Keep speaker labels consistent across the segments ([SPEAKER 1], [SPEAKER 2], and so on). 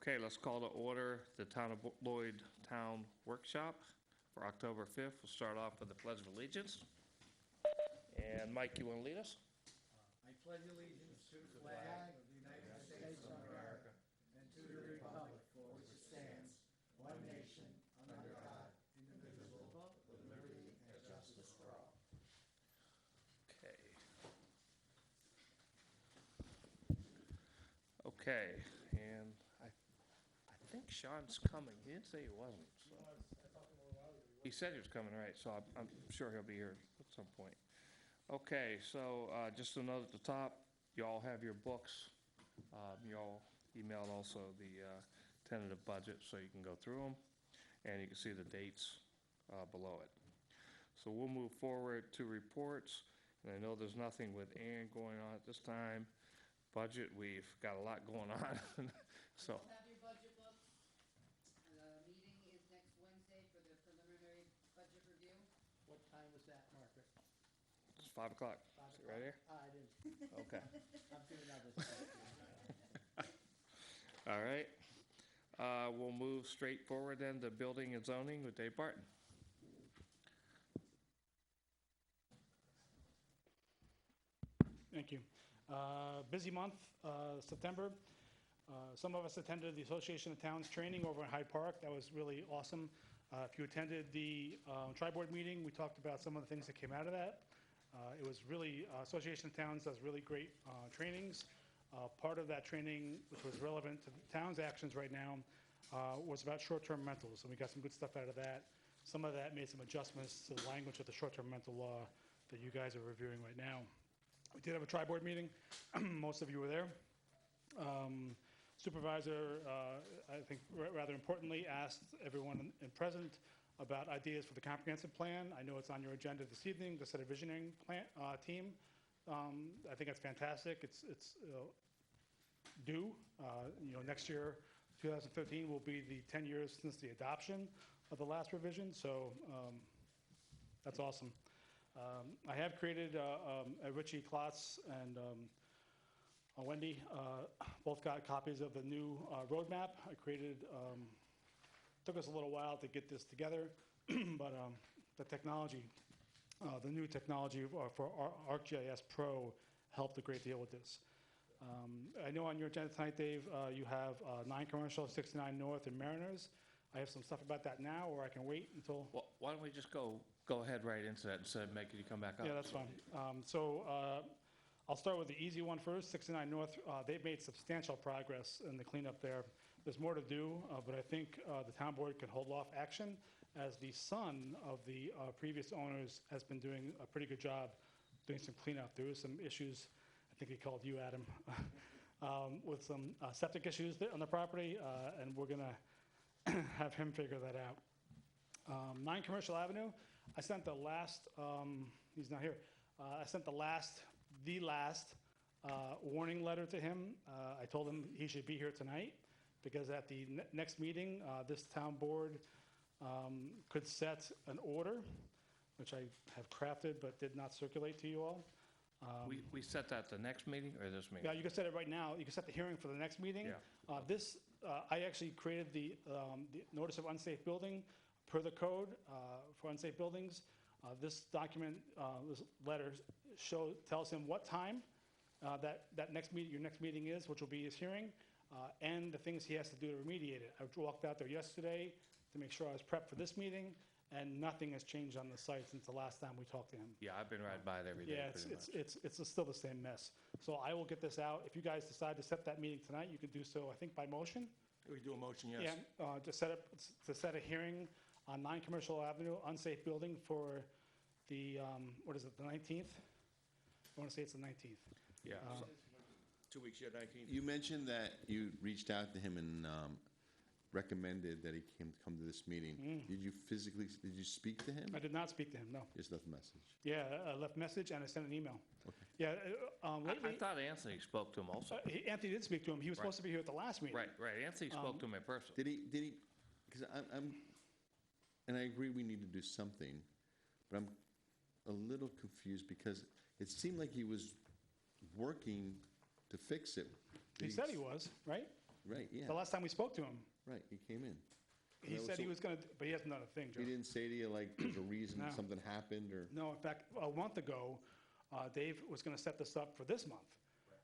[SPEAKER 1] Okay, let's call to order the Town of Lloyd Town Workshop for October 5th. We'll start off with the Pledge of Allegiance. And Mike, you want to lead us?
[SPEAKER 2] I pledge allegiance to the flag of the United States of America and to the republic for which it stands, one nation, under God, indivisible, with liberty and justice for all.
[SPEAKER 1] Okay. Okay, and I think Sean's coming. He didn't say he wasn't, so. He said he was coming, right, so I'm sure he'll be here at some point. Okay, so just to note at the top, you all have your books. You all emailed also the tentative budget, so you can go through them, and you can see the dates below it. So we'll move forward to reports, and I know there's nothing with Ann going on at this time. Budget, we've got a lot going on, so.
[SPEAKER 3] You'll have your budget books. The meeting is next Wednesday for the preliminary budget review.
[SPEAKER 2] What time was that, Margaret?
[SPEAKER 1] It's 5 o'clock. Is it right here?
[SPEAKER 2] I didn't,
[SPEAKER 1] Okay.
[SPEAKER 2] I'm doing other stuff.
[SPEAKER 1] All right. We'll move straight forward then to building and zoning with Dave Barton.
[SPEAKER 4] Thank you. Busy month, September. Some of us attended the Association of Towns training over in Hyde Park. That was really awesome. If you attended the tri-board meeting, we talked about some of the things that came out of that. It was really, Association of Towns does really great trainings. Part of that training, which was relevant to the town's actions right now, was about short-term rentals, and we got some good stuff out of that. Some of that made some adjustments to the language of the short-term rental law that you guys are reviewing right now. We did have a tri-board meeting. Most of you were there. Supervisor, I think rather importantly, asked everyone present about ideas for the comprehensive plan. I know it's on your agenda this evening, to set a visioning plan, team. I think that's fantastic. It's due. Next year, 2013, will be the 10 years since the adoption of the last revision, so that's awesome. I have created, Richie Klotz and Wendy both got copies of the new roadmap. I created, took us a little while to get this together, but the technology, the new technology for ArcGIS Pro helped a great deal with this. I know on your agenda tonight, Dave, you have 9 Commercial, 69 North, and Mariners. I have some stuff about that now, or I can wait until...
[SPEAKER 1] Well, why don't we just go ahead right into that instead of making you come back up?
[SPEAKER 4] Yeah, that's fine. I'll start with the easy one first. 69 North, they've made substantial progress in the cleanup there. There's more to do, but I think the town board can hold off action, as the son of the previous owners has been doing a pretty good job doing some cleanup. There was some issues, I think he called you, Adam, with some septic issues on the property, and we're going to have him figure that out. 9 Commercial Avenue, I sent the last, he's not here, I sent the last warning letter to him. I told him he should be here tonight, because at the next meeting, this town board could set an order, which I have crafted but did not circulate to you all.
[SPEAKER 1] We set that the next meeting or this meeting?
[SPEAKER 4] Yeah, you can set it right now. You can set the hearing for the next meeting.
[SPEAKER 1] Yeah.
[SPEAKER 4] I actually created the notice of unsafe building per the code for unsafe buildings. This document, this letter tells him what time that next meeting, your next meeting is, which will be his hearing, and the things he has to do to remediate it. I walked out there yesterday to make sure I was prepped for this meeting, and nothing has changed on the site since the last time we talked to him.
[SPEAKER 1] Yeah, I've been riding by it every day.
[SPEAKER 4] Yeah, it's still the same mess. So I will get this out. If you guys decide to set that meeting tonight, you can do so, I think, by motion.
[SPEAKER 5] We do a motion, yes.
[SPEAKER 4] Yeah, to set a hearing on 9 Commercial Avenue, unsafe building for the, what is it, the 19th? I want to say it's the 19th.
[SPEAKER 1] Yeah.
[SPEAKER 5] 2 weeks, yeah, 19th.
[SPEAKER 6] You mentioned that you reached out to him and recommended that he come to this meeting. Did you speak to him?
[SPEAKER 4] I did not speak to him, no.
[SPEAKER 6] Just left a message.
[SPEAKER 4] Yeah, I left a message and I sent an email.
[SPEAKER 6] Okay.
[SPEAKER 4] Yeah,
[SPEAKER 1] I
[SPEAKER 4] lately,
[SPEAKER 1] thought Anthony spoke to him also.
[SPEAKER 4] Anthony did speak to him. He was supposed to be here at the last meeting.
[SPEAKER 1] Right. Anthony spoke to him in person.
[SPEAKER 6] Did he, because and I agree we need to do something, but I'm a little confused because it seemed like he was working to fix it.
[SPEAKER 4] He said he was, right?
[SPEAKER 6] Right, yeah,
[SPEAKER 4] The last time we spoke to him,
[SPEAKER 6] right, he came in.
[SPEAKER 4] he
[SPEAKER 6] That was
[SPEAKER 4] said he
[SPEAKER 6] so-
[SPEAKER 4] was gonna, but he hasn't done a thing, Joe.
[SPEAKER 6] He didn't say to you, like, there's a reason
[SPEAKER 4] No.
[SPEAKER 6] something happened, or?
[SPEAKER 4] No, in fact, a month ago, Dave was gonna set this up for this month.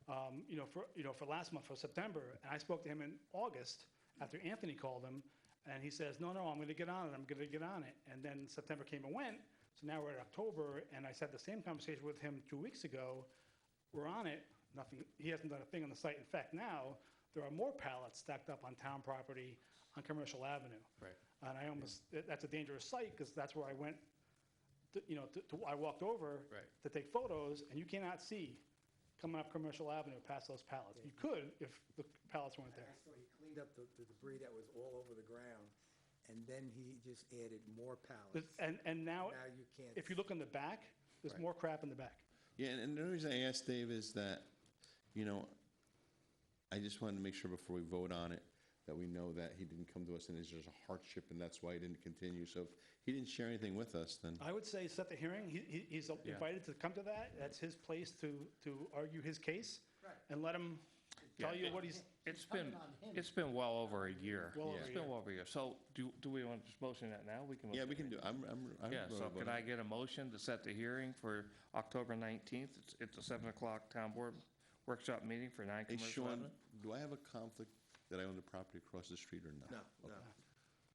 [SPEAKER 4] For last month, for September, and I spoke to him in August, after Anthony called him, and he says, no, I'm gonna get on it, and then September came and went, so now we're at October, and I had the same conversation with him 2 weeks ago. We're on it, nothing, he hasn't done a thing on the site. In fact, now, there are more pallets stacked up on town property on Commercial Avenue.
[SPEAKER 5] Right.
[SPEAKER 4] And that's a dangerous site, because that's where I went, I walked over
[SPEAKER 5] Right.
[SPEAKER 4] to take photos, and you cannot see coming up Commercial Avenue past those pallets. You could if the pallets weren't there.
[SPEAKER 2] I saw he cleaned up the debris that was all over the ground, and then he just added more pallets.
[SPEAKER 4] And now,
[SPEAKER 2] Now you can't.
[SPEAKER 4] if you look in the back, there's more crap in the back.
[SPEAKER 6] Yeah, and the only reason I asked Dave is that, I just wanted to make sure before we vote on it, that we know that he didn't come to us and it's just a hardship and that's why he didn't continue. So if he didn't share anything with us, then,
[SPEAKER 4] I would say set the hearing. He's
[SPEAKER 1] Yeah.
[SPEAKER 4] invited to come to that. That's his place to argue his case.
[SPEAKER 2] Right.
[SPEAKER 4] And let him tell
[SPEAKER 1] Yeah.
[SPEAKER 4] you what he's,
[SPEAKER 1] It's
[SPEAKER 2] coming
[SPEAKER 1] been,
[SPEAKER 2] on him.
[SPEAKER 1] it's been well over a year.
[SPEAKER 4] Well over
[SPEAKER 1] It's
[SPEAKER 4] a
[SPEAKER 1] been
[SPEAKER 4] year.
[SPEAKER 1] well over a year. So do we want to just motion that now? We can.
[SPEAKER 6] yeah,
[SPEAKER 1] motion
[SPEAKER 6] we
[SPEAKER 1] it.
[SPEAKER 6] can do, I'm.
[SPEAKER 1] Yeah, so could I get a motion to set the hearing for October 19th? It's a 7 o'clock town board workshop meeting for 9
[SPEAKER 6] Hey,
[SPEAKER 1] Commercial
[SPEAKER 6] Sean,
[SPEAKER 1] Avenue?
[SPEAKER 6] do I have a conflict that I own the property across the street or
[SPEAKER 5] No,
[SPEAKER 6] not?
[SPEAKER 5] no.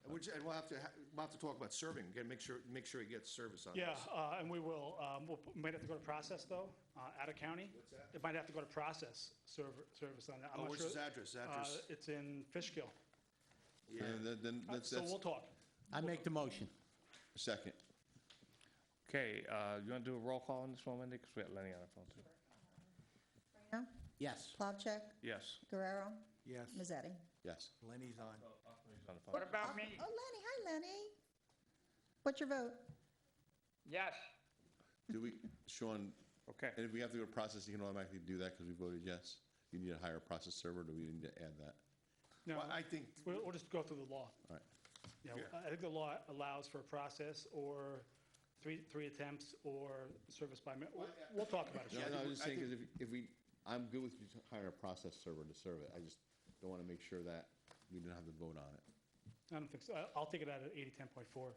[SPEAKER 5] And we'll have to talk about serving, again, make sure he gets service on this.
[SPEAKER 4] yeah, and we will, might have to go to process though, out of county.
[SPEAKER 5] What's that?
[SPEAKER 4] It might have to go to process service on that. I'm
[SPEAKER 5] Oh,
[SPEAKER 4] not
[SPEAKER 5] where's
[SPEAKER 4] sure.
[SPEAKER 5] his address? Address?
[SPEAKER 4] It's in Fishkill.
[SPEAKER 5] Yeah.
[SPEAKER 6] Then that's,
[SPEAKER 4] So we'll talk.
[SPEAKER 2] I make the motion.
[SPEAKER 6] second.
[SPEAKER 1] Okay, you want to do a roll call on this one, Wendy? Because we got Lenny on the phone too.
[SPEAKER 7] Moreno,
[SPEAKER 2] Yes.
[SPEAKER 7] Plavcheck,
[SPEAKER 1] Yes.
[SPEAKER 7] Guerrero,
[SPEAKER 2] Yes.
[SPEAKER 7] Mazzetti.
[SPEAKER 6] Yes.
[SPEAKER 2] Lenny's on.
[SPEAKER 1] He's on the phone.
[SPEAKER 7] about me? Oh, Lenny, hi, Lenny. What's your vote?
[SPEAKER 6] Do we, Sean,
[SPEAKER 1] Okay.
[SPEAKER 6] and if we have to go to process, you can automatically do that because we voted yes? You need a higher process server, or do we need to add that?
[SPEAKER 4] No,
[SPEAKER 5] Well, I think,
[SPEAKER 4] we'll just go through the law.
[SPEAKER 6] All right.
[SPEAKER 4] Yeah,
[SPEAKER 5] Yeah.
[SPEAKER 4] I think the law allows for a process or three attempts or service by, we'll talk about it.
[SPEAKER 6] No,
[SPEAKER 5] Yeah, I
[SPEAKER 6] no, I
[SPEAKER 5] think
[SPEAKER 6] was just saying, because if we, I'm good with you hiring a process server to serve it. I just don't want to make sure that we didn't have to vote on it.
[SPEAKER 4] I don't think so. I'll take it out of 8010.4,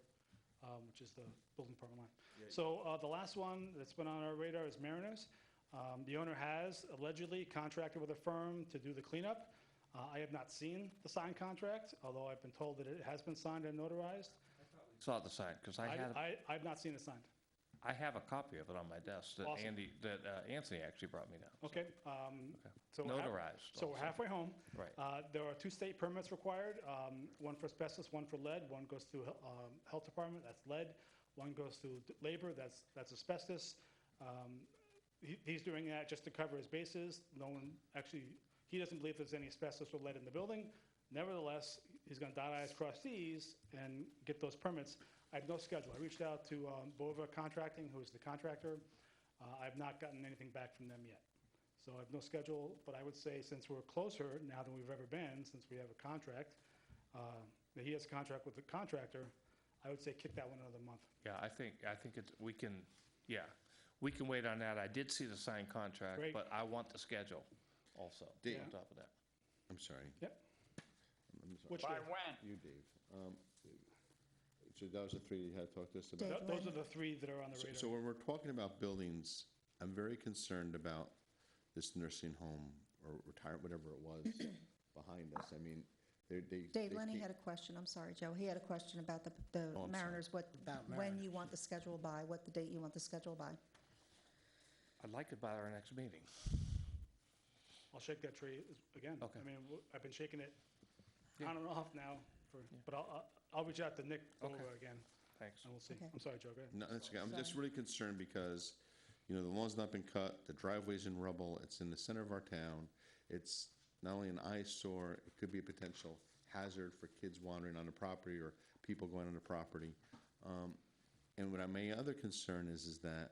[SPEAKER 4] which is the building permit line.
[SPEAKER 5] Yeah.
[SPEAKER 4] So the last one that's been on our radar is Mariners. The owner has allegedly contracted with a firm to do the cleanup. I have not seen the signed contract, although I've been told that it has been signed and notarized.
[SPEAKER 1] Saw the sign, because
[SPEAKER 4] I've not seen it signed.
[SPEAKER 1] I have a copy of it on my desk that
[SPEAKER 4] Awesome.
[SPEAKER 1] Anthony actually brought me down.
[SPEAKER 4] Okay. So we're
[SPEAKER 1] Notarized.
[SPEAKER 4] So we're
[SPEAKER 1] also.
[SPEAKER 4] halfway home.
[SPEAKER 1] Right.
[SPEAKER 4] There are 2 state permits required, one for asbestos, one for lead. One goes to Health Department, that's lead. One goes to Labor, that's asbestos. He's doing that just to cover his bases. No one, actually, he doesn't believe there's any asbestos or lead in the building. Nevertheless, he's going to dot i's, cross t's, and get those permits. I have no schedule. I reached out to Bova Contracting, who's the contractor. I've not gotten anything back from them yet. So I have no schedule, but I would say since we're closer now than we've ever been, since we have a contract, that he has a contract with the contractor, I would say kick that one another month.
[SPEAKER 1] Yeah, I think we can wait on that. I did see the signed contract,
[SPEAKER 4] Great.
[SPEAKER 1] but I want the schedule also
[SPEAKER 6] Dave.
[SPEAKER 1] on top of that.
[SPEAKER 6] I'm sorry.
[SPEAKER 4] Yep.
[SPEAKER 6] I'm sorry.
[SPEAKER 4] Which day?
[SPEAKER 6] You, Dave. So that was the 3 you had talked to us about?
[SPEAKER 7] Dave.
[SPEAKER 4] Those are the 3 that are on the
[SPEAKER 6] So
[SPEAKER 4] radar.
[SPEAKER 6] when we're talking about buildings, I'm very concerned about this nursing home or retirement, whatever it was, behind us. I mean, they.
[SPEAKER 7] Dave,
[SPEAKER 6] they
[SPEAKER 7] Lenny
[SPEAKER 6] keep-
[SPEAKER 7] had a question. I'm sorry, Joe. He had a question about the
[SPEAKER 6] Oh, I'm sorry.
[SPEAKER 7] Mariners,
[SPEAKER 2] About
[SPEAKER 7] when
[SPEAKER 2] Mariners.
[SPEAKER 7] you want the schedule by, what the date you want the schedule by.
[SPEAKER 1] I'd like it by our next meeting.
[SPEAKER 4] I'll shake that tree again.
[SPEAKER 1] Okay.
[SPEAKER 4] I mean, I've been shaking it
[SPEAKER 1] Yeah.
[SPEAKER 4] on and off now, but I'll reach out to Nick
[SPEAKER 1] Okay.
[SPEAKER 4] Bova again,
[SPEAKER 1] Thanks.
[SPEAKER 4] and we'll see.
[SPEAKER 7] Okay.
[SPEAKER 4] I'm sorry, Joe, go ahead.
[SPEAKER 6] No, that's okay. I'm just
[SPEAKER 7] Sorry.
[SPEAKER 6] really concerned because, the lawn's not been cut, the driveway's in rubble, it's in the center of our town. It's not only an eyesore, it could be a potential hazard for kids wandering on the property or people going on the property. And what my other concern is that,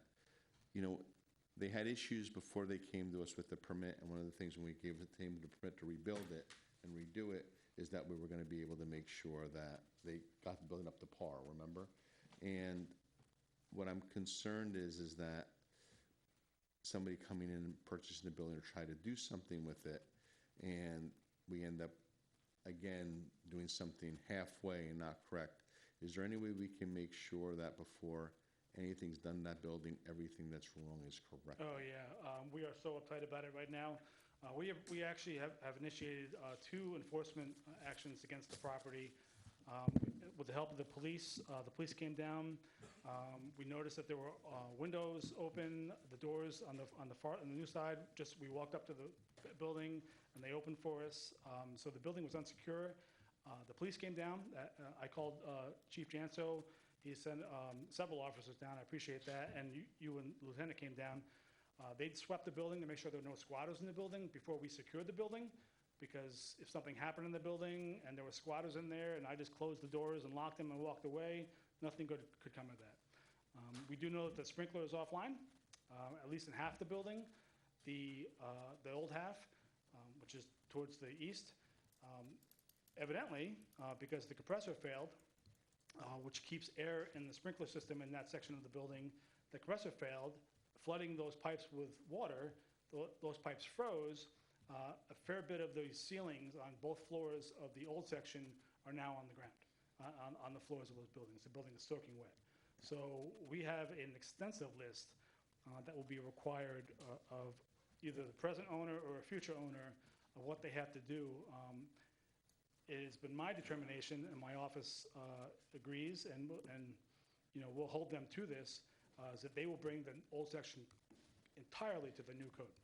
[SPEAKER 6] they had issues before they came to us with the permit, and one of the things when we gave the team the permit to rebuild it and redo it is that we were gonna be able to make sure that they got the building up to par, remember? And what I'm concerned is that somebody coming in and purchasing the building or try to do something with it, and we end up again, doing something halfway and not correct. Is there any way we can make sure that before anything's done in that building, everything that's wrong is correct?
[SPEAKER 4] Oh, yeah. We are so uptight about it right now. We actually have initiated 2 enforcement actions against the property. With the help of the police came down. We noticed that there were windows open, the doors on the new side. We walked up to the building and they opened for us. So the building was unsecure. The police came down. I called Chief Janso. He sent several officers down. I appreciate that. And you and Lieutenant came down. They'd swept the building to make sure there were no squatters in the building before we secured the building. Because if something happened in the building and there were squatters in there and I just closed the doors and locked them and walked away, nothing good could come of that. We do know that the sprinkler is offline, at least in half the building. The old half, which is towards the east, evidently, because the compressor failed, which keeps air in the sprinkler system in that section of the building, the compressor failed, flooding those pipes with water. Those pipes froze. A fair bit of the ceilings on both floors of the old section are now on the ground, on the floors of those buildings. The building is soaking wet. So we have an extensive list that will be required of either the present owner or a future owner of what they have to do. It has been my determination, and my office agrees, and we'll hold them to this, is that they will bring the old section entirely to the new code.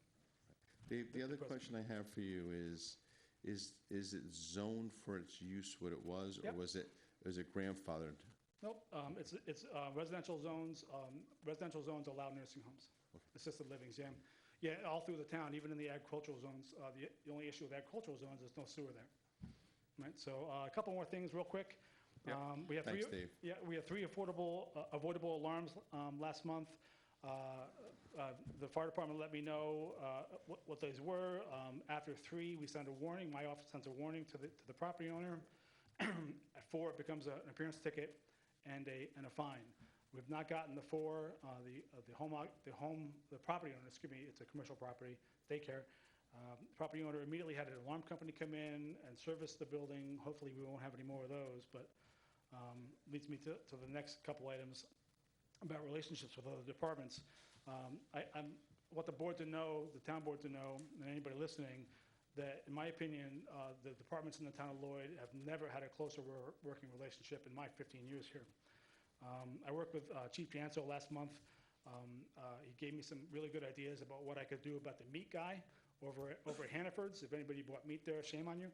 [SPEAKER 6] The other question I have for you is it zoned for its use what it was?
[SPEAKER 4] Yep.
[SPEAKER 6] Or was it grandfathered?
[SPEAKER 4] Nope, it's residential zones. Residential zones allow nursing homes, assisted livings, yeah. Yeah, all through the town, even in the agricultural zones. The only issue with agricultural zones is no sewer there. Right, so a couple more things real quick.
[SPEAKER 6] Yep.
[SPEAKER 4] We have
[SPEAKER 6] Thanks,
[SPEAKER 4] three.
[SPEAKER 6] Dave.
[SPEAKER 4] Yeah, we have 3 avoidable alarms last month. The fire department let me know what those were. After 3, we send a warning. My office sends a warning to the property owner. At 4, it becomes an appearance ticket and a fine. We've not gotten the 4. The property owner, excuse me, it's a commercial property, daycare. The property owner immediately had an alarm company come in and service the building. Hopefully, we won't have any more of those, but leads me to the next couple items about relationships with other departments. What the board to know, the town board to know, and anybody listening, that in my opinion, the departments in the town of Lloyd have never had a closer working relationship in my 15 years here. I worked with Chief Janso last month. He gave me some really good ideas about what I could do about the meat guy over at Hannaford's. If anybody bought meat there, shame on you.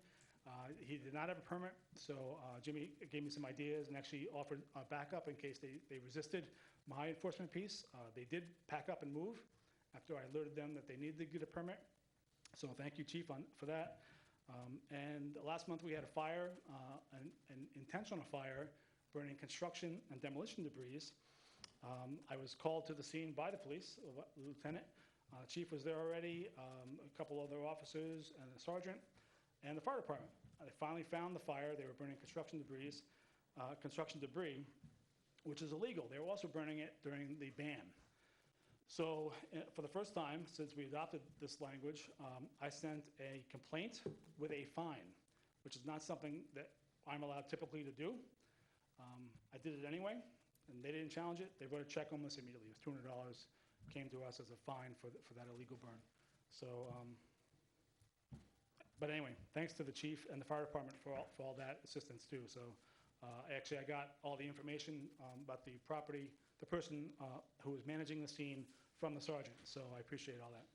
[SPEAKER 4] He did not have a permit, so Jimmy gave me some ideas and actually offered backup in case they resisted my enforcement piece. They did pack up and move after I alerted them that they needed to get a permit. So thank you, Chief, for that. And last month we had a fire, an intentional fire, burning construction and demolition debris. I was called to the scene by the police, Lieutenant. Chief was there already, a couple other officers and a sergeant, and the fire department. They finally found the fire. They were burning construction debris, which is illegal. They were also burning it during the ban. So for the first time since we adopted this language, I sent a complaint with a fine, which is not something that I'm allowed typically to do. I did it anyway, and they didn't challenge it. They wrote a check almost immediately. It was $200, came to us as a fine for that illegal burn. So, but anyway, thanks to the chief and the fire department for all that assistance too. So actually I got all the information about the property, the person who was managing the scene from the sergeant. So I appreciate all that.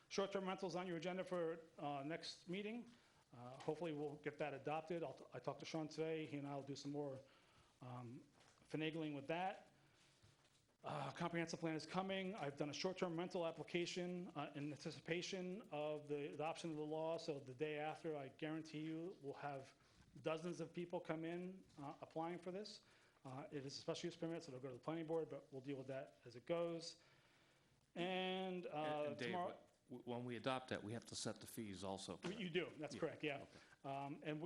[SPEAKER 4] Short-term rentals on your agenda for next meeting. Hopefully we'll get that adopted. I talked to Sean today. He and I will do some more finagling with that. Comprehensive plan is coming. I've done a short-term rental application in anticipation of the adoption of the law. So the day after, I guarantee you, we'll have dozens of people come in applying for this. It is a special use permit, so it'll go to the planning board, but we'll deal with that as it goes. And
[SPEAKER 1] And Dave,
[SPEAKER 4] tomorrow,
[SPEAKER 1] when we adopt that, we have to set the fees also.
[SPEAKER 4] you do, that's correct, yeah. And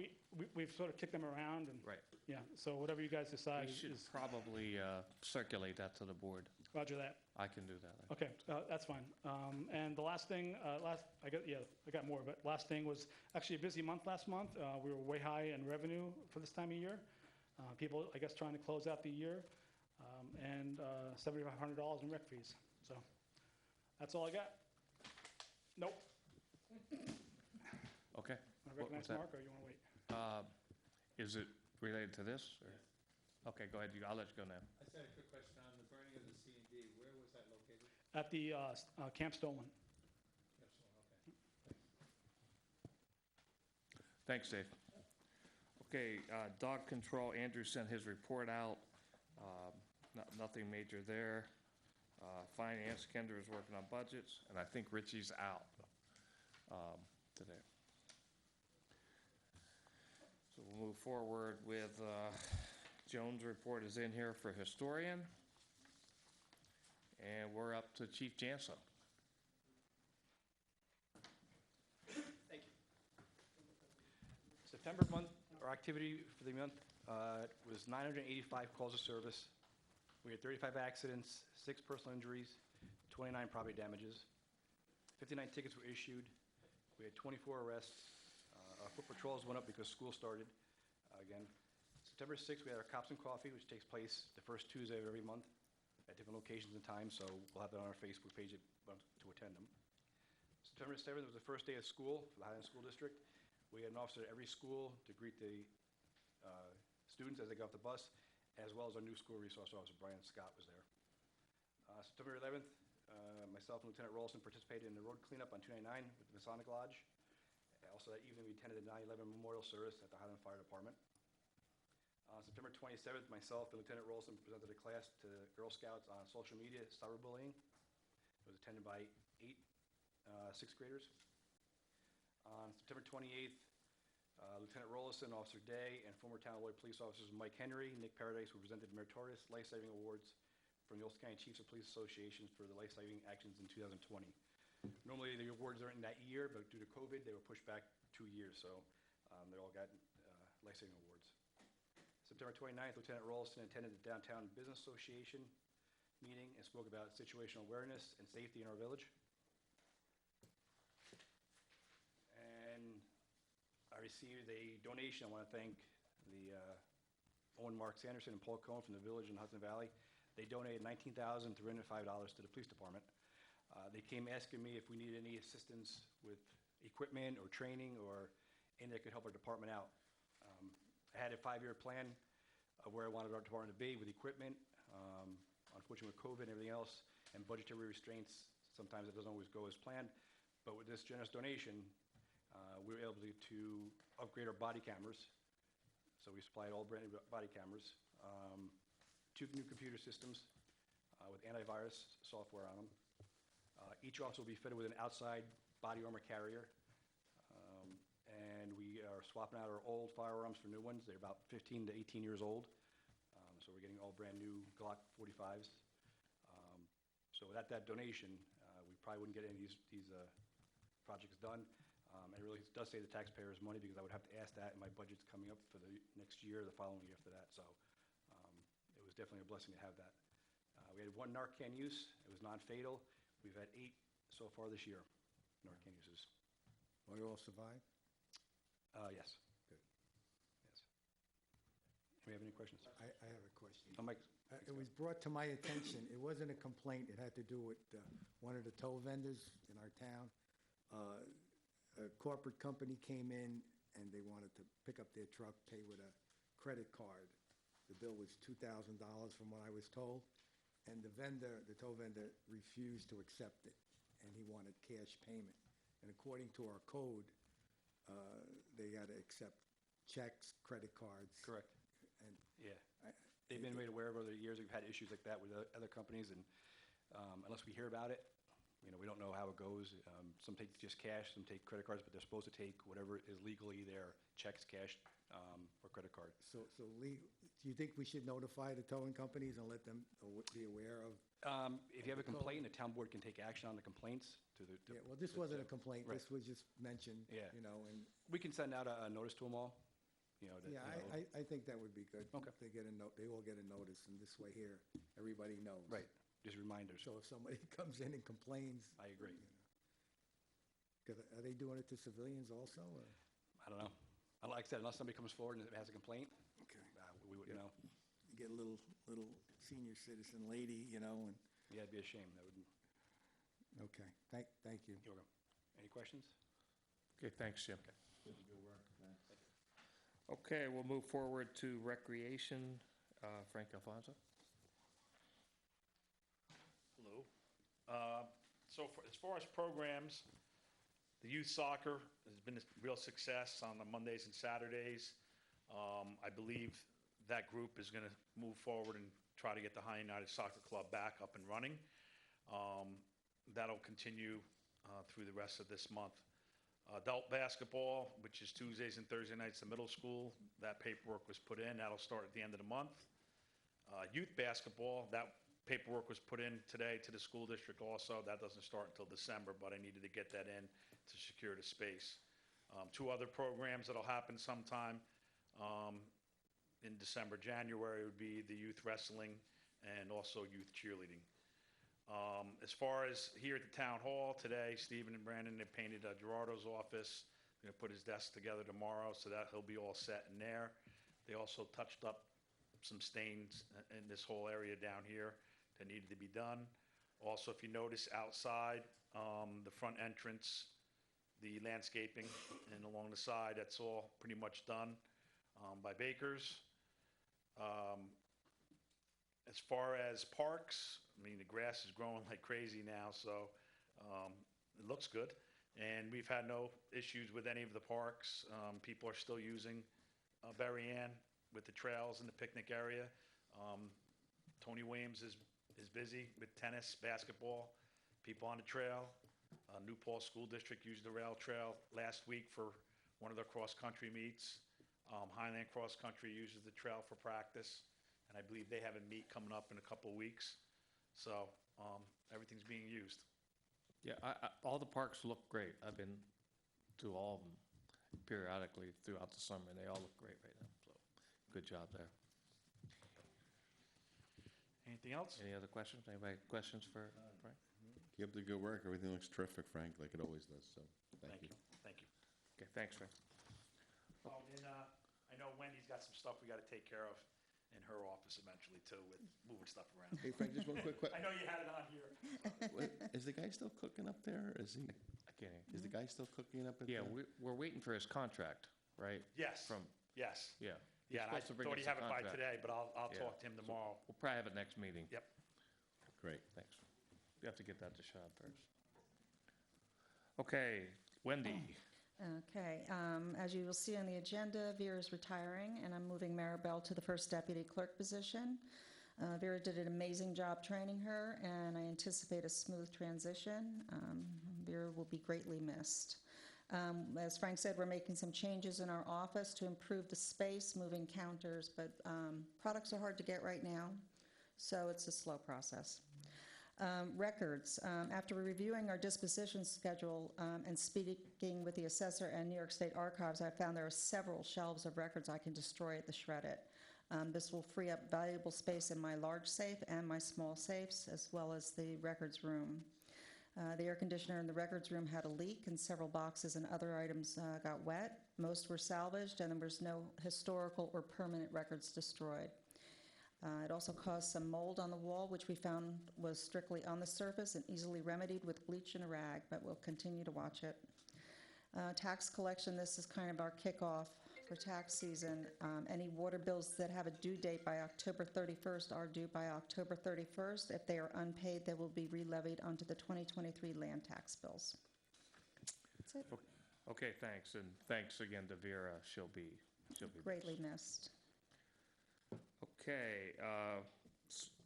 [SPEAKER 4] we've sort of kicked them around, and,
[SPEAKER 1] Right.
[SPEAKER 4] yeah, so whatever you guys decide
[SPEAKER 1] We should
[SPEAKER 4] is,
[SPEAKER 1] probably circulate that to the board.
[SPEAKER 4] roger that.
[SPEAKER 1] I can do that.
[SPEAKER 4] Okay, that's fine. And the last thing, I got more, but last thing was actually a busy month last month. We were way high in revenue for this time of year. People, I guess, trying to close out the year, and $7,500 in rec fees. So that's all I got. Nope.
[SPEAKER 1] Okay.
[SPEAKER 4] Want to
[SPEAKER 1] What was
[SPEAKER 4] recognize
[SPEAKER 1] that?
[SPEAKER 4] Mark, or you want to wait?
[SPEAKER 1] Is it related to this? or- Okay, go ahead. I'll let you go now.
[SPEAKER 2] I just had a quick question on the burning of the C and D. Where was that located?
[SPEAKER 4] At the Camp Stolen.
[SPEAKER 2] Yes, well, okay.
[SPEAKER 1] Thanks, Dave. Okay, dog control, Andrew sent his report out. Nothing major there. Finance, Kendra is working on budgets, and I think Richie's out today. So we'll move forward with, Joan's report is in here for historian. And we're up to Chief Janso.
[SPEAKER 8] Thank you. September month, our activity for the month was 985 calls of service. We had 35 accidents, 6 personal injuries, 29 property damages. 59 tickets were issued. We had 24 arrests. Our foot patrols went up because school started again. September 6th, we had our Cops and Coffee, which takes place the first Tuesday of every month at different locations and times, so we'll have that on our Facebook page to attend them. September 7th was the first day of school for the Highland School District. We had an officer at every school to greet the students as they got off the bus, as well as our new school resource officer, Brian Scott, was there. September 11th, myself and Lieutenant Rolson participated in the road cleanup on 299 with the Masonic Lodge. Also that evening, we attended the 9/11 memorial service at the Highland Fire Department. September 27th, myself and Lieutenant Rolson presented a class to Girl Scouts on social media cyberbullying. It was attended by 8 sixth graders. On September 28th, Lieutenant Rollison, Officer Day, and former town of Lloyd police officers Mike Henry, Nick Paradise were presented meritorious life-saving awards from the Ulster County Chiefs of Police Association for the life-saving actions in 2020. Normally, the awards are in that year, but due to COVID, they were pushed back 2 years, so they all got life-saving awards. September 29th, Lieutenant Rollison attended the Downtown Business Association meeting and spoke about situational awareness and safety in our village. And I received a donation. I want to thank the Owen Mark Sanderson and Paul Cohen from the village in Hudson Valley. They donated $19,305 to the police department. They came asking me if we needed any assistance with equipment or training or anything that could help our department out. I had a 5-year plan of where I wanted our department to be with equipment. Unfortunately, with COVID and everything else and budgetary restraints, sometimes it doesn't always go as planned. But with this generous donation, we were able to upgrade our body cameras. So we supplied all brand new body cameras, 2 new computer systems with antivirus software on them. Each officer will be fitted with an outside body armor carrier. And we are swapping out our old firearms for new ones. They're about 15 to 18 years old. So we're getting all brand new Glock 45s. So without that donation, we probably wouldn't get any of these projects done. And it really does save the taxpayers money because I would have to ask that, and my budget's coming up for the next year, the following year after that. So it was definitely a blessing to have that. We had 1 Narcan use. It was non-fatal. We've had 8 so far this year, Narcan uses.
[SPEAKER 2] Will you all survive?
[SPEAKER 8] Yes.
[SPEAKER 2] Good.
[SPEAKER 8] Yes. Do we have any questions?
[SPEAKER 2] I have a question.
[SPEAKER 8] Mike.
[SPEAKER 2] It was brought to my attention, it wasn't a complaint, it had to do with one of the toll vendors in our town. A corporate company came in and they wanted to pick up their truck, pay with a credit card. The bill was $2,000 from what I was told, and the toll vendor refused to accept it, and he wanted cash payment. And according to our code, they got to accept checks, credit cards.
[SPEAKER 8] Correct.
[SPEAKER 2] And
[SPEAKER 8] Yeah. They've been made aware over the years we've had issues like that with other companies, and unless we hear about it, we don't know how it goes. Some take just cash, some take credit cards, but they're supposed to take whatever is legally there, checks, cash, or credit card.
[SPEAKER 2] so do you think we should notify the towing companies and let them be aware of?
[SPEAKER 8] If you have a complaint, the town board can take action on the complaints to the.
[SPEAKER 2] Yeah, well, this wasn't a complaint,
[SPEAKER 8] Right.
[SPEAKER 2] this was just mentioned,
[SPEAKER 8] Yeah.
[SPEAKER 2] you know, and,
[SPEAKER 8] We can send out a notice to them all, you know. that,
[SPEAKER 2] yeah,
[SPEAKER 8] you know,
[SPEAKER 2] I think that would be good.
[SPEAKER 8] Okay.
[SPEAKER 2] They get a note, they all get a notice, and this way here, everybody knows.
[SPEAKER 8] Right, just reminders.
[SPEAKER 2] So if somebody comes in and complains,
[SPEAKER 8] I agree.
[SPEAKER 2] because are they doing it to civilians also, or?
[SPEAKER 8] I don't know. Like I said, unless somebody comes forward and has a complaint,
[SPEAKER 2] Okay.
[SPEAKER 8] we wouldn't know.
[SPEAKER 2] You get a little senior citizen lady, you know, and,
[SPEAKER 8] Yeah, it'd be a shame. That would,
[SPEAKER 2] okay, thank you.
[SPEAKER 8] you're welcome. Any questions?
[SPEAKER 1] Okay, thanks, Jim. Okay, we'll move forward to recreation. Frank Alfonso?
[SPEAKER 9] Hello. As far as programs, the youth soccer has been a real success on the Mondays and Saturdays. I believe that group is going to move forward and try to get the High United Soccer Club back up and running. That'll continue through the rest of this month. Adult basketball, which is Tuesdays and Thursday nights, the middle school, that paperwork was put in. That'll start at the end of the month. Youth basketball, that paperwork was put in today to the school district also. That doesn't start until December, but I needed to get that in to secure the space. Two other programs that'll happen sometime in December, January would be the youth wrestling and also youth cheerleading. As far as here at the town hall today, Stephen and Brandon have painted Gerardo's office. They're gonna put his desk together tomorrow, so that he'll be all set in there. They also touched up some stains in this whole area down here that needed to be done. Also, if you notice outside, the front entrance, the landscaping and along the side, that's all pretty much done by Bakers. As far as parks, I mean, the grass is growing like crazy now, so it looks good. And we've had no issues with any of the parks. People are still using Berry Ann with the trails and the picnic area. Tony Williams is busy with tennis, basketball, people on the trail. New Paltz School District used the rail trail last week for one of their cross-country meets. Highland Cross Country uses the trail for practice, and I believe they have a meet coming up in a couple of weeks. So everything's being used.
[SPEAKER 1] Yeah, all the parks look great. I've been to all of them periodically throughout the summer, and they all look great right now, so good job there.
[SPEAKER 9] Anything else?
[SPEAKER 1] Any other questions? Anybody have questions for Frank?
[SPEAKER 6] Keep up the good work. Everything looks terrific, Frank, like it always does, so thank you.
[SPEAKER 9] Thank you.
[SPEAKER 1] Okay, thanks, Frank.
[SPEAKER 9] Oh, and I know Wendy's got some stuff we got to take care of in her office eventually too, with moving stuff around.
[SPEAKER 6] Hey, Frank, just one quick
[SPEAKER 9] I know you had it on here.
[SPEAKER 6] Is the guy still cooking up there?
[SPEAKER 1] I can't hear.
[SPEAKER 6] Is the guy still cooking up at
[SPEAKER 1] Yeah,
[SPEAKER 6] the?
[SPEAKER 1] we're waiting for his contract, right?
[SPEAKER 9] Yes,
[SPEAKER 1] From,
[SPEAKER 9] yes.
[SPEAKER 1] yeah.
[SPEAKER 9] Yeah, and I
[SPEAKER 1] supposed to bring
[SPEAKER 9] thought
[SPEAKER 1] us
[SPEAKER 9] he'd
[SPEAKER 1] a
[SPEAKER 9] have it by
[SPEAKER 1] contract.
[SPEAKER 9] today, but I'll
[SPEAKER 1] Yeah.
[SPEAKER 9] talk to him tomorrow.
[SPEAKER 1] We'll probably have it next meeting.
[SPEAKER 9] Yep.
[SPEAKER 6] Great.
[SPEAKER 1] Thanks. You have to get that to Sean first. Okay, Wendy.
[SPEAKER 7] Okay, as you will see on the agenda, Vera is retiring, and I'm moving Maribel to the first deputy clerk position. Vera did an amazing job training her, and I anticipate a smooth transition. Vera will be greatly missed. As Frank said, we're making some changes in our office to improve the space, moving counters, but products are hard to get right now, so it's a slow process. Records. After reviewing our disposition schedule and speaking with the assessor and New York State Archives, I found there are several shelves of records I can destroy at the shred it. This will free up valuable space in my large safe and my small safes, as well as the records room. The air conditioner in the records room had a leak, and several boxes and other items got wet. Most were salvaged, and there was no historical or permanent records destroyed. It also caused some mold on the wall, which we found was strictly on the surface and easily remedied with bleach and a rag, but we'll continue to watch it. Tax collection, this is kind of our kickoff for tax season. Any water bills that have a due date by October 31st are due by October 31st. If they are unpaid, they will be re-levied onto the 2023 land tax bills. That's it.
[SPEAKER 1] Okay, thanks, and thanks again to Vera. She'll be
[SPEAKER 7] Greatly
[SPEAKER 1] missed.
[SPEAKER 7] missed.
[SPEAKER 1] Okay,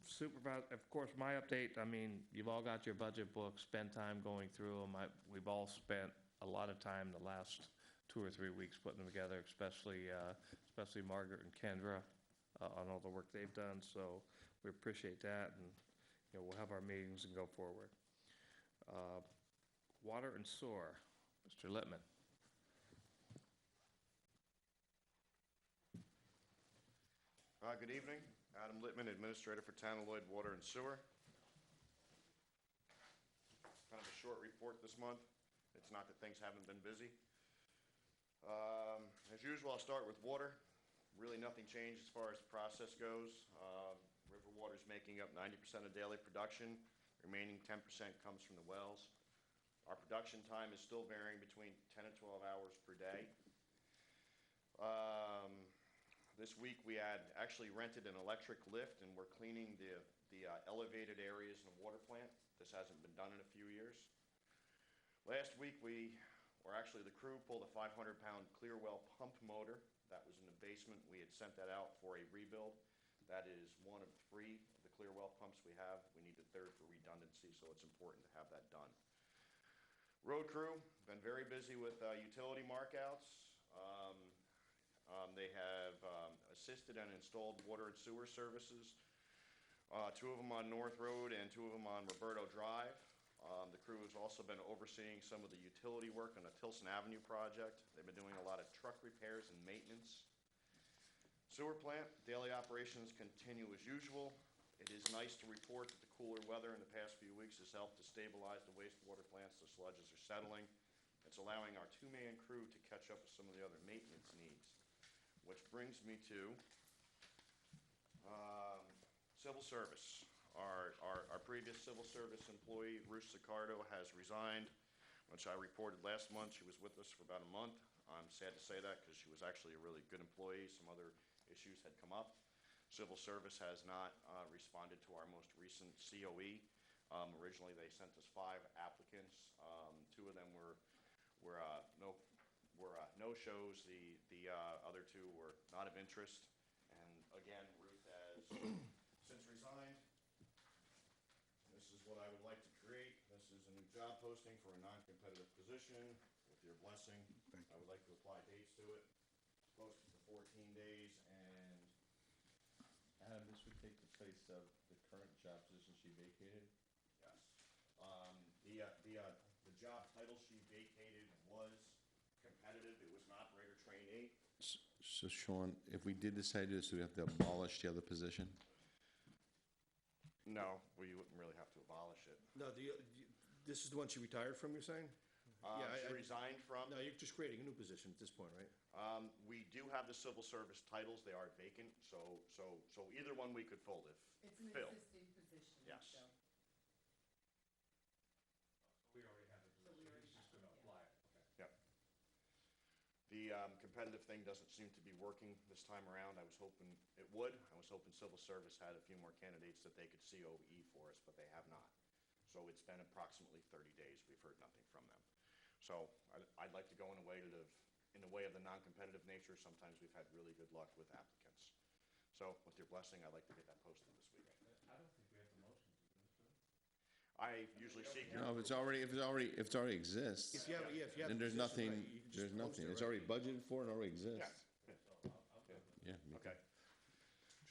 [SPEAKER 1] supervisor, of course, my update, I mean, you've all got your budget books, spend time going through them. We've all spent a lot of time the last 2 or 3 weeks putting them together, especially Margaret and Kendra. on all the work they've done, so we appreciate that, and, you know, we'll have our meetings and go forward. Water and sewer, Mr. Littman.
[SPEAKER 5] Good evening. Adam Littman, Administrator for Town of Lloyd Water and Sewer. Kind of a short report this month. It's not that things haven't been busy. As usual, I'll start with water. Really nothing changed as far as the process goes. River water's making up 90% of daily production. Remaining 10% comes from the wells. Our production time is still varying between 10 and 12 hours per day. This week, we had actually rented an electric lift, and we're cleaning the elevated areas in the water plant. This hasn't been done in a few years. Last week, the crew pulled a 500-pound Clearwell pump motor that was in the basement. We had sent that out for a rebuild. That is one of 3 of the Clearwell pumps we have. We need the 3rd for redundancy, so it's important to have that done. Road crew, been very busy with utility markouts. They have assisted and installed water and sewer services, 2 of them on North Road and 2 of them on Roberto Drive. The crew has also been overseeing some of the utility work on the Tilson Avenue project. They've been doing a lot of truck repairs and maintenance. Sewer plant, daily operations continue as usual. It is nice to report that the cooler weather in the past few weeks has helped to stabilize the wastewater plants. The sludges are settling. It's allowing our 2-man crew to catch up with some of the other maintenance needs. Which brings me to civil service. Our previous civil service employee, Ruth Sicardo, has resigned, which I reported last month. She was with us for about a month. I'm sad to say that because she was actually a really good employee. Some other issues had come up. Civil service has not responded to our most recent COE. Originally, they sent us 5 applicants. 2 of them were no-shows. The other 2 were not of interest. And again, Ruth has since resigned. This is what I would like to create. This is a new job posting for a non-competitive position. With your blessing, I would like to apply dates to it. Posted for 14 days, and
[SPEAKER 6] Adam, this would take the place of the current job position she vacated?
[SPEAKER 5] yes. The job title she vacated was competitive. It was an operator train 8.
[SPEAKER 6] So Sean, if we did decide to do this, we have to abolish the other position?
[SPEAKER 5] No, we wouldn't really have to abolish it.
[SPEAKER 10] No, this is the one she retired from, you're saying? Yeah,
[SPEAKER 5] She resigned from.
[SPEAKER 10] No, you're just creating a new position at this point, right?
[SPEAKER 5] We do have the civil service titles. They are vacant, so either one we could fill if
[SPEAKER 3] It's an
[SPEAKER 5] fill.
[SPEAKER 3] existing position,
[SPEAKER 5] Yes.
[SPEAKER 3] so.
[SPEAKER 1] We already have it.
[SPEAKER 3] So we already have it, yeah.
[SPEAKER 5] Yep. The competitive thing doesn't seem to be working this time around. I was hoping it would. I was hoping civil service had a few more candidates that they could COE for us, but they have not. So it's been approximately 30 days. We've heard nothing from them. So I'd like to go in the way of the non-competitive nature. Sometimes we've had really good luck with applicants. So with your blessing, I'd like to get that posted this week.
[SPEAKER 1] I don't think we have the motion to do this.
[SPEAKER 5] I usually seek your
[SPEAKER 6] No, if it already exists,
[SPEAKER 10] If you have, yeah, if you have.
[SPEAKER 6] then
[SPEAKER 10] the
[SPEAKER 6] there's
[SPEAKER 10] position,
[SPEAKER 6] nothing,
[SPEAKER 10] right, you can just
[SPEAKER 6] there's
[SPEAKER 10] post
[SPEAKER 6] nothing.
[SPEAKER 10] it,
[SPEAKER 6] It's
[SPEAKER 10] right?
[SPEAKER 6] already budgeted for and already
[SPEAKER 5] Yeah.
[SPEAKER 6] exists. Yeah.
[SPEAKER 5] Okay.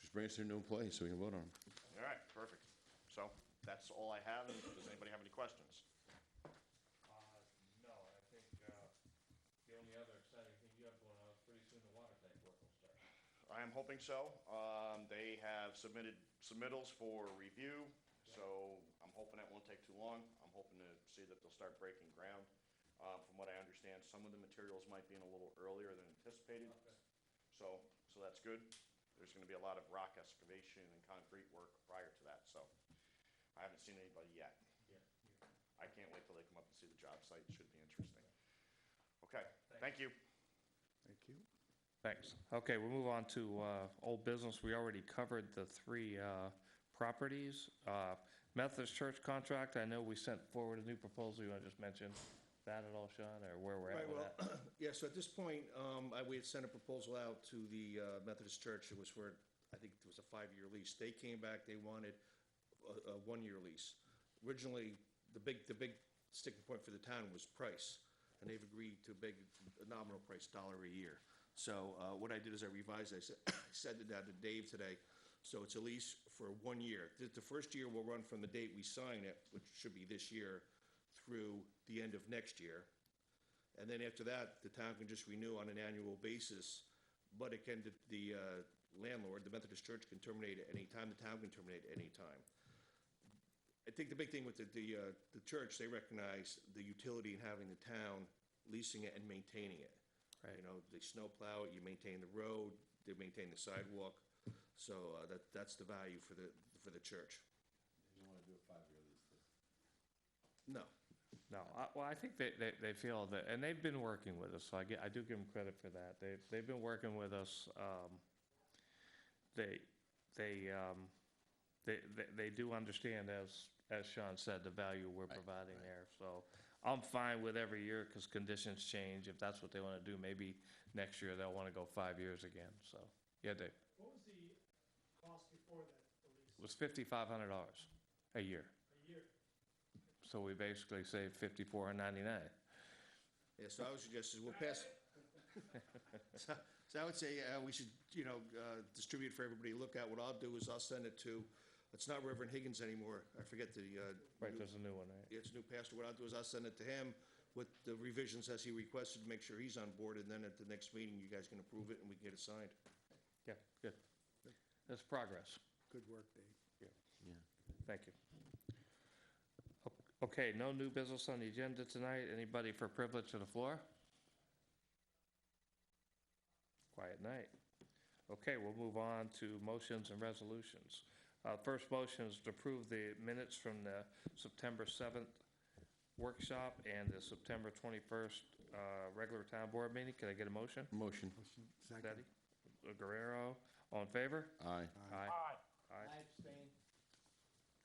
[SPEAKER 6] Just bring us to a new place so we can vote on them.
[SPEAKER 5] All right, perfect. So that's all I have. And does anybody have any questions?
[SPEAKER 1] No, I think the only other exciting thing you have going on is pretty soon the water tank work will start.
[SPEAKER 5] I am hoping so. They have submitted submittals for review, so I'm hoping that won't take too long. I'm hoping to see that they'll start breaking ground. From what I understand, some of the materials might be in a little earlier than anticipated. So that's good. There's going to be a lot of rock excavation and concrete work prior to that, so I haven't seen anybody yet. I can't wait till they come up and see the job site. It should be interesting. Okay, thank you.
[SPEAKER 4] Thank you.
[SPEAKER 1] Thanks. Okay, we'll move on to old business. We already covered the 3 properties. Methodist Church contract, I know we sent forward a new proposal. You want to just mention that at all, Sean, or where we're at
[SPEAKER 10] Right,
[SPEAKER 1] with
[SPEAKER 10] well,
[SPEAKER 1] that?
[SPEAKER 10] yeah, so at this point, we had sent a proposal out to the Methodist Church. It was for, I think it was a 5-year lease. They came back, they wanted a 1-year lease. Originally, the big sticking point for the town was price, and they've agreed to a nominal price, $1 a year. So what I did is I revised, I sent it out to Dave today, so it's a lease for 1 year. The first year will run from the date we sign it, which should be this year, through the end of next year. And then after that, the town can just renew on an annual basis, but it can, the landlord, the Methodist Church, can terminate at any time, the town can terminate at any time. I think the big thing with the church, they recognize the utility in having the town leasing it and maintaining it.
[SPEAKER 1] Right.
[SPEAKER 10] You know, they snow plow it, you maintain the road, they maintain the sidewalk, so that's the value for the church.
[SPEAKER 6] You don't want to do a 5-year lease.
[SPEAKER 10] No,
[SPEAKER 1] No, well, I think they feel that, and they've been working with us, so I do give them credit for that. They've been working with us. They do understand, as Sean said, the value we're providing there. So I'm fine with every year because conditions change. If that's what they want to do, maybe next year they'll want to go 5 years again. So, yeah, Dave.
[SPEAKER 4] What was the cost before that, the lease?
[SPEAKER 1] It was $5,500 a year.
[SPEAKER 4] A year?
[SPEAKER 1] So we basically saved $5,499.
[SPEAKER 10] yeah, so I would suggest is we'll pass. So I would say we should, distribute for everybody to look at. What I'll do is I'll send it to, it's not Reverend Higgins anymore. I forget the.
[SPEAKER 1] Right, there's a new one, right?
[SPEAKER 10] It's a new pastor. What I'll do is I'll send it to him with the revisions as he requested, to make sure he's on board, and then at the next meeting, you guys can approve it and we can get it signed.
[SPEAKER 1] Yeah, good. That's progress.
[SPEAKER 2] Good work, Dave.
[SPEAKER 6] Yeah.
[SPEAKER 1] Thank you. Okay, no new business on the agenda tonight. Anybody for privilege of the floor? Quiet night. Okay, we'll move on to motions and resolutions. First motion is to approve the minutes from the September 7th workshop and the September 21st regular town board meeting. Can I get a motion?
[SPEAKER 6] Motion.
[SPEAKER 2] Second.
[SPEAKER 1] Teddy? Guerrero, all in favor?
[SPEAKER 6] Aye.
[SPEAKER 1] Aye. Aye.
[SPEAKER 2] I abstain.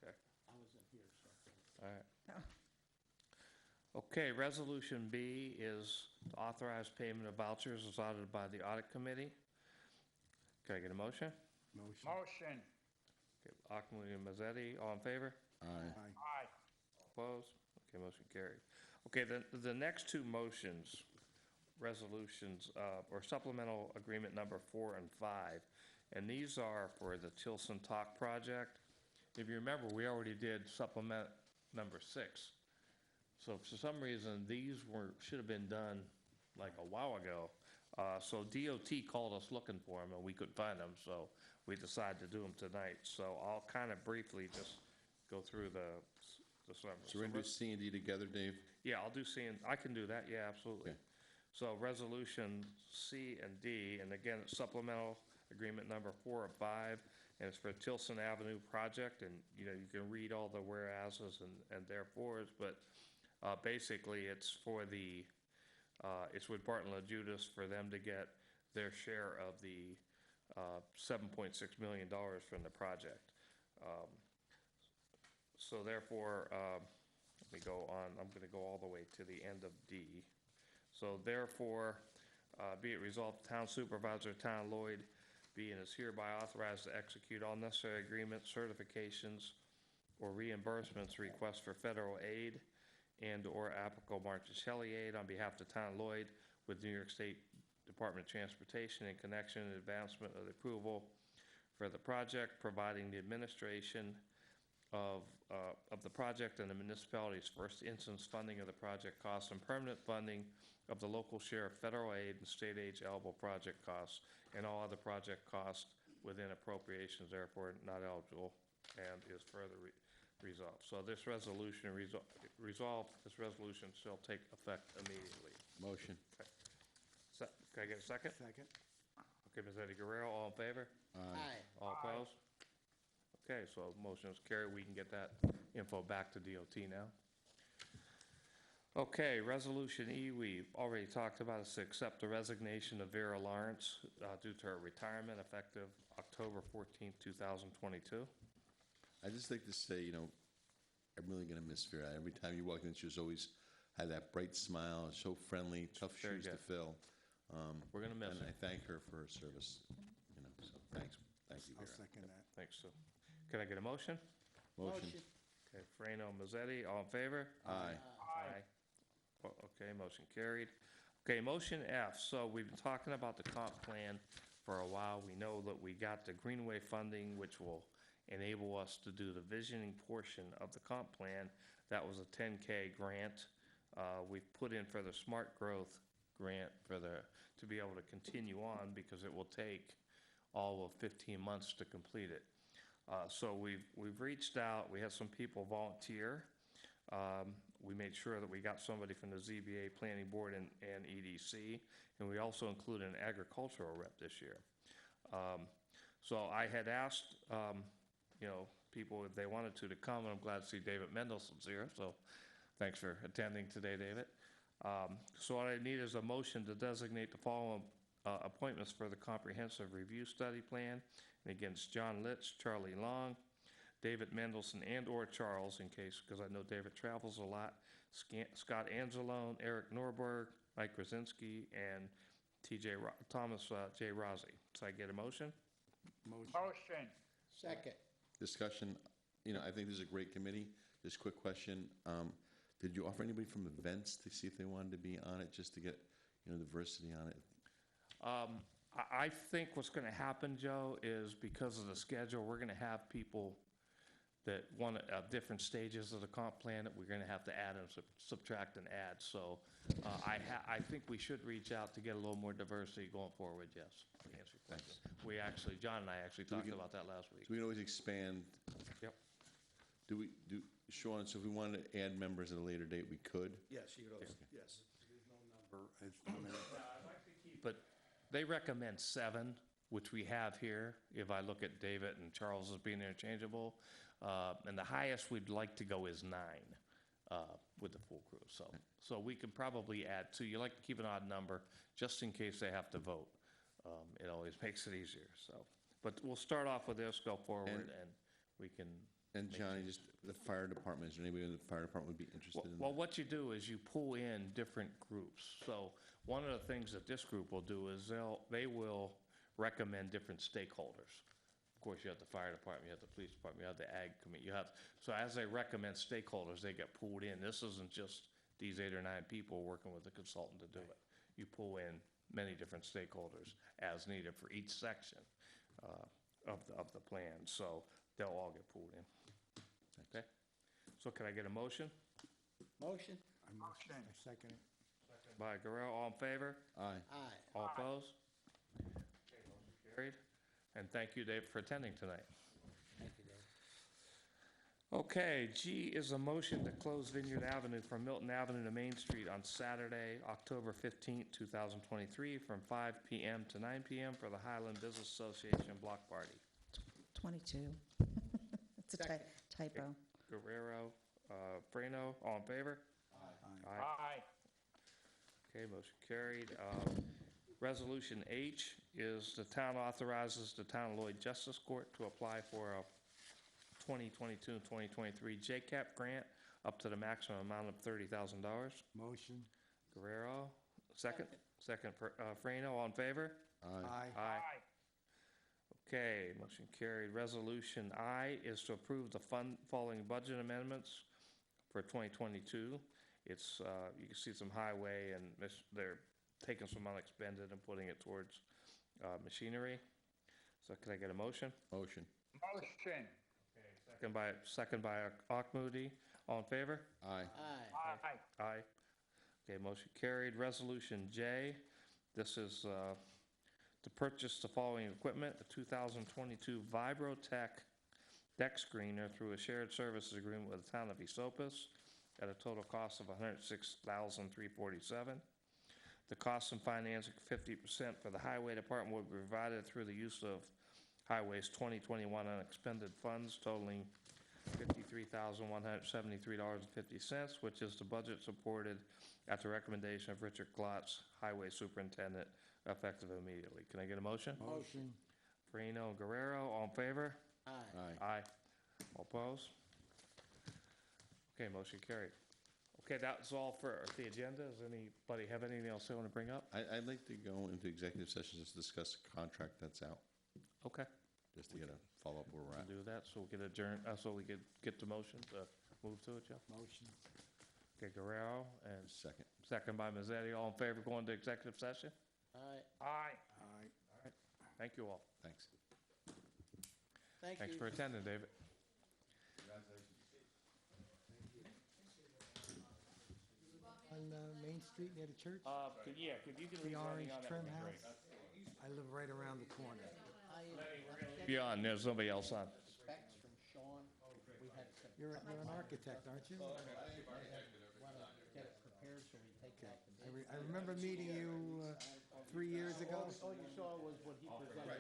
[SPEAKER 1] Okay.
[SPEAKER 2] I wasn't here, so.
[SPEAKER 1] All right. Okay, Resolution B is to authorize payment of vouchers as audited by the Audit Committee. Can I get a motion?
[SPEAKER 2] Motion.
[SPEAKER 1] Okay, Auckland and Mazzetti, all in favor?
[SPEAKER 6] Aye.
[SPEAKER 2] Aye.
[SPEAKER 1] Opposed? Okay, motion carried. Okay, the next two motions, resolutions, or supplemental agreement number 4 and 5, and these are for the Tilson Talk project. If you remember, we already did supplement number 6. So for some reason, these should have been done like a while ago. So DOT called us looking for them, and we couldn't find them, so we decided to do them tonight. So I'll kind of briefly just go through the summary.
[SPEAKER 6] So we're going to do C and D together, Dave?
[SPEAKER 1] Yeah, I'll do C and, I can do that, yeah, absolutely.
[SPEAKER 6] Okay.
[SPEAKER 1] So resolution C and D, and again, it's supplemental agreement number 4 of 5, and it's for Tilson Avenue project, and, you can read all the whereases and therefores, but basically, it's for the, it's with Barton LaJudas for them to get their share of the $7.6 million from the project. So therefore, let me go on, I'm going to go all the way to the end of D. So therefore, be it resolved, the town supervisor, Town Lloyd, be and is hereby authorized to execute all necessary agreements, certifications, or reimbursements requests for federal aid and/or applicable Marticelli aid on behalf of the Town Lloyd with New York State Department of Transportation in connection and advancement of the approval for the project, providing the administration of the project and the municipality's first instance funding of the project costs and permanent funding of the local share of federal aid and state aid eligible project costs and all other project costs within appropriations therefore not eligible and is further resolved. So this resolution resolved, this resolution shall take effect immediately.
[SPEAKER 6] Motion.
[SPEAKER 1] Can I get a second?
[SPEAKER 2] Second.
[SPEAKER 1] Okay, Ms. Eddie Guerrero, all in favor?
[SPEAKER 6] Aye.
[SPEAKER 1] All opposed? Okay, so motion is carried. We can get that info back to DOT now. Okay, Resolution E, we've already talked about, is to accept the resignation of Vera Lawrence due to her retirement effective October 14th, 2022.
[SPEAKER 6] I'd just like to say, I'm really going to miss Vera. Every time you walk in, she was always had that bright smile, so friendly, tough
[SPEAKER 1] Very
[SPEAKER 6] shoes to
[SPEAKER 1] good.
[SPEAKER 6] fill.
[SPEAKER 1] We're going to miss
[SPEAKER 6] And
[SPEAKER 1] her.
[SPEAKER 6] I thank her for her service, so thanks. Thank you,
[SPEAKER 2] I'll
[SPEAKER 6] Vera.
[SPEAKER 2] second that.
[SPEAKER 1] Thanks, Sue. Can I get a motion?
[SPEAKER 6] Motion.
[SPEAKER 1] Okay, Frano, Mazzetti, all in favor?
[SPEAKER 6] Aye.
[SPEAKER 1] Aye. Okay, motion carried. Okay, motion F. So we've been talking about the comp plan for a while. We know that we got the Greenway funding, which will enable us to do the visioning portion of the comp plan. That was a 10K grant. We've put in for the smart growth grant to be able to continue on because it will take all of 15 months to complete it. So we've reached out, we had some people volunteer. We made sure that we got somebody from the ZBA Planning Board and EDC, and we also included an agricultural rep this year. So I had asked, people if they wanted to come, and I'm glad to see David Mendelson's here, so thanks for attending today, David. So what I need is a motion to designate the following appointments for the Comprehensive Review Study Plan. And again, it's John Litz, Charlie Long, David Mendelson, and/or Charles, in case, because I know David travels a lot, Scott Angelone, Eric Norberg, Mike Krasinski, and Thomas J. Rossi. So I get a motion?
[SPEAKER 2] Motion. Second.
[SPEAKER 6] Discussion, I think this is a great committee. Just quick question, did you offer anybody from events to see if they wanted to be on it, just to get, diversity on it?
[SPEAKER 1] I think what's going to happen, Joe, is because of the schedule, we're going to have people that want at different stages of the comp plan that we're going to have to add and subtract and add. So I think we should reach out to get a little more diversity going forward, yes. To answer your question. John and I actually talked about that last week.
[SPEAKER 6] So we can always expand.
[SPEAKER 1] Yep.
[SPEAKER 6] Sean, so if we wanted to add members at a later date, we could?
[SPEAKER 10] Yes, you could always, yes.
[SPEAKER 1] But they recommend 7, which we have here, if I look at David and Charles as being interchangeable. And the highest we'd like to go is 9 with the full crew. So we could probably add 2. You like to keep an odd number, just in case they have to vote. It always makes it easier, so. But we'll start off with this, go forward, and we can.
[SPEAKER 6] And Johnny, just the fire department, is there anybody in the fire department would be interested in that?
[SPEAKER 1] Well, what you do is you pull in different groups. So one of the things that this group will do is they will recommend different stakeholders. Of course, you have the fire department, you have the police department, you have the ag committee, so as they recommend stakeholders, they get pulled in. This isn't just these 8 or 9 people working with a consultant to do it. You pull in many different stakeholders as needed for each section of the plan, so they'll all get pulled in. Okay? So can I get a motion?
[SPEAKER 2] Motion. Motion. I second it.
[SPEAKER 1] By Guerrero, all in favor?
[SPEAKER 6] Aye.
[SPEAKER 2] Aye.
[SPEAKER 1] All opposed? Okay, motion carried. And thank you, Dave, for attending tonight.
[SPEAKER 2] Thank you, Dave.
[SPEAKER 1] Okay, G is a motion to close Vineyard Avenue from Milton Avenue to Main Street on Saturday, October 15th, 2023, from 5 p.m. to 9 p.m. for the Highland Business Association block party.
[SPEAKER 7] 22. It's a typo.
[SPEAKER 1] Guerrero, Frano, all in favor?
[SPEAKER 2] Aye.
[SPEAKER 1] Aye. Okay, motion carried. Resolution H is the town authorizes the town of Lloyd Justice Court to apply for a 2022 and 2023 JCAP grant up to the maximum amount of $30,000.
[SPEAKER 2] Motion.
[SPEAKER 1] Guerrero, second. Second, Frano, all in favor?
[SPEAKER 6] Aye.
[SPEAKER 1] Aye. Okay, motion carried. Resolution I is to approve the following budget amendments for 2022. It's, you can see some highway and they're taking some unexpended and putting it towards machinery. So can I get a motion?
[SPEAKER 6] Motion.
[SPEAKER 2] Motion.
[SPEAKER 1] Second by Akmoody. All in favor?
[SPEAKER 6] Aye.
[SPEAKER 2] Aye.
[SPEAKER 1] Aye. Okay, motion carried. Resolution J, this is to purchase the following equipment, a 2022 Vibrotech deck screener through a shared services agreement with the town of Esopus at a total cost of $106,347. The cost and financing 50% for the highway department will be provided through the use of highways 2021 unexpended funds totaling $53,173.50, which is the budget supported at the recommendation of Richard Glotz, Highway Superintendent, effective immediately. Can I get a motion?
[SPEAKER 2] Motion.
[SPEAKER 1] Farino and Guerrero, all in favor?
[SPEAKER 2] Aye.
[SPEAKER 6] Aye.
[SPEAKER 1] Aye. All opposed? Okay, motion carried. Okay, that's all for the agenda. Does anybody have anything else they want to bring up?
[SPEAKER 6] I'd like to go into executive sessions to discuss a contract that's out,
[SPEAKER 1] Okay,
[SPEAKER 6] just to get a follow-up where we're
[SPEAKER 1] we'll
[SPEAKER 6] at.
[SPEAKER 1] do that, so we could adjourn, so we could get the motion to move to it, Joe?
[SPEAKER 2] Motion.
[SPEAKER 1] Okay, Guerrero, and
[SPEAKER 6] Second.
[SPEAKER 1] second by Mazzetti. All in favor of going to executive session?
[SPEAKER 2] Aye.
[SPEAKER 1] Aye.
[SPEAKER 2] Aye.
[SPEAKER 1] Thank you all.
[SPEAKER 6] Thanks.
[SPEAKER 2] Thank
[SPEAKER 1] Thanks
[SPEAKER 2] you.
[SPEAKER 1] for attending, David.
[SPEAKER 2] On Main Street near the church,
[SPEAKER 1] Yeah, if you can
[SPEAKER 2] the
[SPEAKER 1] leave
[SPEAKER 2] orange
[SPEAKER 1] Lenny on, that
[SPEAKER 2] trim
[SPEAKER 1] would be great.
[SPEAKER 2] house. I live right around the corner.
[SPEAKER 1] Be on, there's somebody else on.
[SPEAKER 11] Specs from Sean. We had some.
[SPEAKER 2] You're an architect, aren't you?
[SPEAKER 11] Want to get it prepared so we take that to bid.
[SPEAKER 2] I remember meeting you 3 years ago.
[SPEAKER 11] All you saw was what he presented.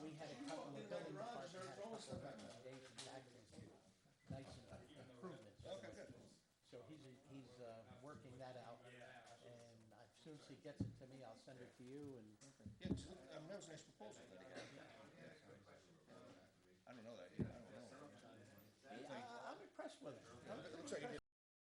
[SPEAKER 11] We had a couple, the building department had a couple of recommendations, actually, some nice improvements. So he's working that out. And as soon as he gets it to me, I'll send it to you, and